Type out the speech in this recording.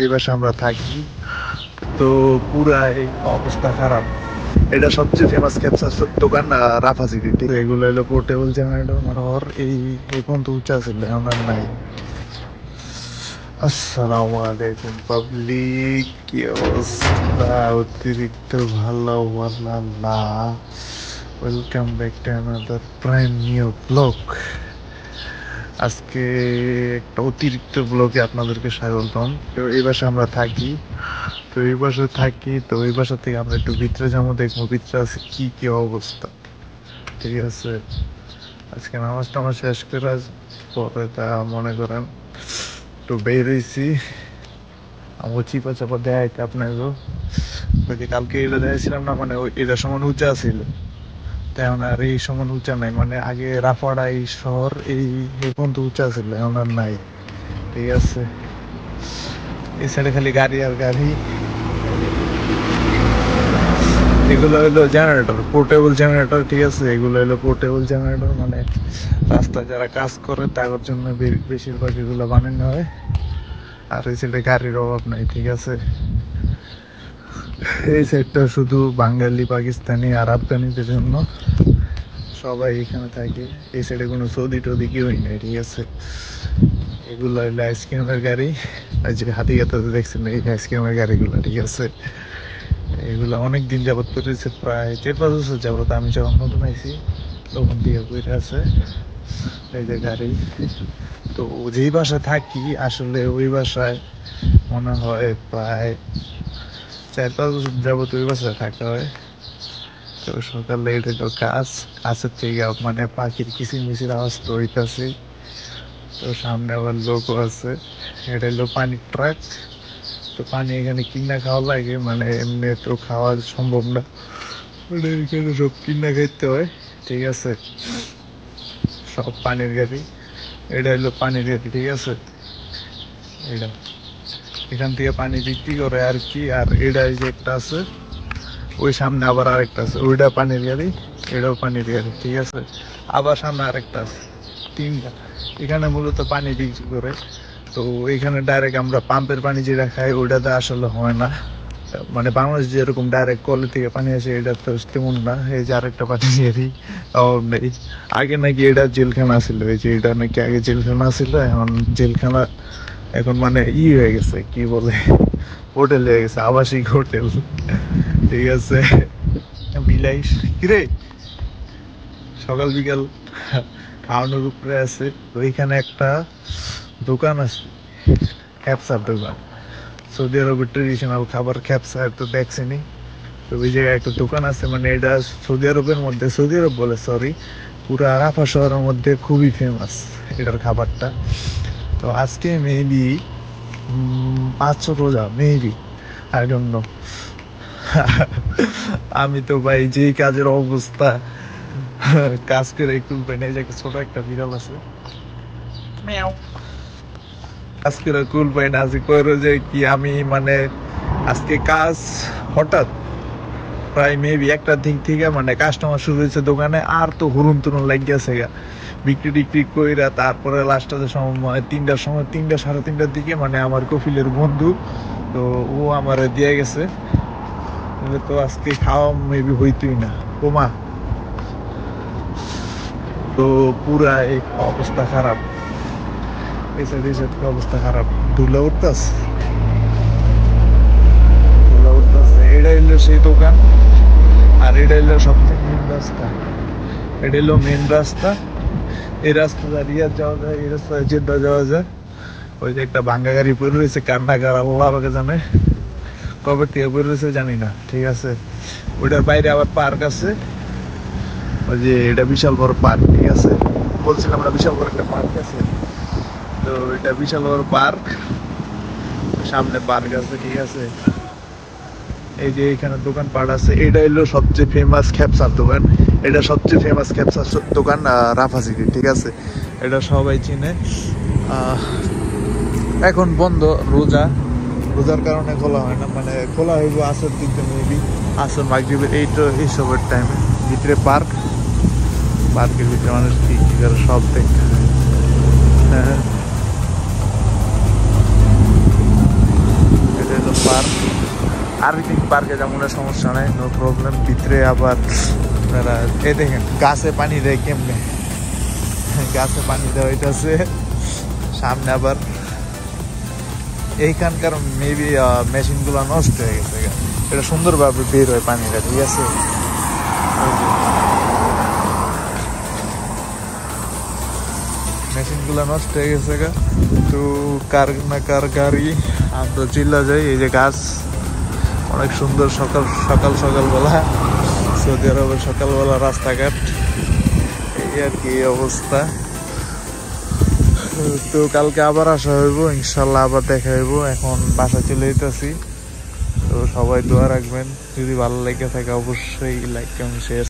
এই বাসায় আমরা থাকি, তো পুরাই অবস্থা খারাপ। এটা সবচেয়ে ফেমাস ক্যাপচার দোকান রাফা সিটি। এগুলো হলো পোর্টেবল জেনারেটর, ঘর এই পর্যন্ত উঁচা ছিল, আমরা নাই। আসসালামু আলাইকুম পাবলিক, কি অবস্থা? অতিরিক্ত ভালো না। Welcome back to another brand new blog. আজকে একটা অতিরিক্ত ব্লগে আপনাদেরকে স্বাগতম। তো এই বাসায় আমরা থাকি, তো এই বাসা থেকে আমরা একটু ভিতরে যাবো, দেখবো ভিতরে আছে কি কি অবস্থা। ঠিক আছে, আজকে নামাজ টামাজ শেষ করে পরে তা মনে করেন একটু বের হয়েছি। আমার চিপা চাপা দেখাইতে আপনাকে, কালকে এটা দেখাইছিলাম না, মানে এটা সমান উঁচা ছিল, তেমন আর এই সমান উঁচা নাই। মানে আগে রাফাড়া এই শহর এই পর্যন্ত উঁচা ছিল, এখন আর নাই। ঠিক আছে, এই সাইডে খালি গাড়ি আর গাড়ি। এগুলো হলো জেনারেটর, পোর্টেবল জেনারেটর। ঠিক আছে, এগুলো হলো পোর্টেবল জেনারেটর, মানে রাস্তায় যারা কাজ করে তাদের জন্য বেশিরভাগ এগুলো বানানো হয়। আর এই সাইডে গাড়ির অভাব নাই। ঠিক আছে, এই সাইডটা শুধু বাঙালি, পাকিস্তানি আর আফগানিদের জন্য, সবাই এখানে থাকে। এই সাইডে কোনো সৌদি টৌদি কেউই নেই। ঠিক আছে, এগুলো হলো আইসক্রিমের গাড়ি। আর যে হাতিঘাটাতে দেখছেন এই আইসক্রিমের গাড়িগুলো। ঠিক আছে, এগুলো অনেক দিন যাবত করেছে, প্রায় 4-5 বছর যাবত। আমি যখন নতুন আইছি তখন দিয়ে করে আছে এই যে গাড়ি। তো যেই বাসায় থাকি আসলে ওই বাসায় মনে হয় প্রায় 4-5 বছর যাবত ওই বাসায় থাকা হয়। তো সকালে এটা তো কাছের থেকে মানে পাখির কিচিরমিচির আওয়াজ তো হইতাছে। তো সামনে আবার লোকও আছে। এটা হলো পানির ট্রাক। তো পানি এখানে কিনা খাওয়া লাগে, মানে এমনি তো খাওয়া সম্ভব না, মানে এখানে সব কিনা খাইতে হয়। ঠিক আছে, সব পানির গাড়ি। এটা হলো পানির গাড়ি। ঠিক আছে, এটা এখান থেকে পানি বিক্রি করে আর কি। আর এটা যে একটা আছে, ওই সামনে আবার আরেকটা আছে, ওইটা পানির গাড়ি, এটাও পানির গাড়ি। ঠিক আছে, আবার সামনে আরেকটা আছে, 3টা। এখানে মূলত পানি বিক্রি করে। তো এখানে ডাইরেক্ট আমরা পাম্পের পানি যেটা খাই ওইটাতে আসলে হয় না, মানে বাংলাদেশ যেরকম ডাইরেক্ট কলের থেকে পানি আসে এটা তো তেমন না। এই যে আরেকটা পানি নেই। আগে নাকি এটা জেলখানা ছিল, এই যে এটা নাকি আগে জেলখানা ছিল, এখন জেলখানা এখন মানে হয়ে গেছে, কি বলে, হোটেল হয়ে গেছে, আবাসিক হোটেল। ঠিক আছে, বিলাইস কিরে সকাল বিকাল খাওয়ানোর উপরে আছে। তো এখানে একটা দোকান আছে, খ্যাপসার দোকান। সৌদি আরবের ট্রেডিশনাল খাবার খ্যাপসা, তো দেখছেনি। তো ওই জায়গায় একটা দোকান আছে, মানে এটা সৌদি আরবের মধ্যে, সৌদি আরব বলে সরি, পুরা আরাফা শহরের মধ্যে খুবই ফেমাস এটার খাবারটা। তো আজকে মেবি 500 রোজা, মেবি, আই ডোন্ট নো। আমি তো ভাই যে কাজের অবস্থা, কাজ করে একটু বেনে যে ছোট একটা বিড়াল আছে, কাজ করে কুল পাই না। আজকে কইরো যে কি আমি মানে আজকে কাজ হঠাৎ প্রায় মেবি একটার দিক থেকে মানে কাস্টমার শুরু হয়েছে দোকানে, আর তো হুরুন তুরুন লাগিয়েছে গা বিক্রি টিক্রি কইরা। তারপরে লাস্টের সময় 3টার সময়, 3টা 3:30টার দিকে, মানে আমার কফিলের বন্ধু, তো ও আমার দিয়ে গেছে। তো আজকে খাওয়া মেবি হইতই না ওমা। তো পুরা এই অবস্থা খারাপ, এই সাইড অবস্থা খারাপ। ধুলা উঠতাছে, এটা হইলো সেই দোকান। আর এটা হইলো সবথেকে মেন রাস্তা, এটা হইলো মেন রাস্তা। এই রাস্তা দাঁড়িয়ে যাওয়া যায়, এই রাস্তায় জেদ্দা যাওয়া যায়। ওই যে একটা ভাঙ্গা গাড়ি পড়ে রয়েছে, কান্নাকার আল্লাহ আমাকে জানে, কবে থেকে পড়ে রয়েছে জানি না। ঠিক আছে, ওইটার বাইরে আবার পার্ক আছে, ওই যে এটা বিশাল বড় পার্ক। ঠিক আছে, বলছিলাম না বিশাল বড় একটা পার্ক আছে। তো এটা বিশাল বড় পার্ক, সামনে পার্ক আছে। ঠিক আছে, এই যে এখানে দোকানপাট আছে। এটা হলো সবচেয়ে ফেমাস খ্যাপসার দোকান, এটা সবচেয়ে ফেমাস খ্যাপসার দোকান রাফা সিটি। ঠিক আছে, এটা সবাই চিনে। এখন বন্ধ, রোজার কারণে খোলা হয় না, মানে খোলা হইব আসর দিকে মেবি, আসর মাগরিবের এইসবের টাইমে। ভিতরে পার্কের ভিতরে মানুষ কি কি করে সব দেখতে। হ্যাঁ, পার্ক, আরভিটিং পার্কে যেমন সমস্যা নাই, নো প্রবলেম। ভিতরে আবার আপনারা এই দেখেন গাছে পানি দেয় কেমনে, গাছে পানি দেওয়া হইতেছে। সামনে আবার এইখানকার মেবি মেশিনগুলো নষ্ট হয়ে গেছে, এটা সুন্দরভাবে বের হয় পানিটা, ঠিক আছে। মেশিনগুলো নষ্ট হয়ে গেছে তো কার না কার গাড়ি আমরা চিল্লা যাই। এই যে গাছ অনেক সুন্দর, সকাল সকাল সকালবেলা সৌদি আরবের সকালবেলা রাস্তাঘাট এই আর কি অবস্থা। তো কালকে আবার আসা হইব ইনশাল্লাহ, আবার দেখা হইব। এখন বাসা চলে যেতেছি, তো সবাই দোয়া রাখবেন। যদি ভালো লেগে থাকে অবশ্যই লাইক কমেন্ট শেয়ার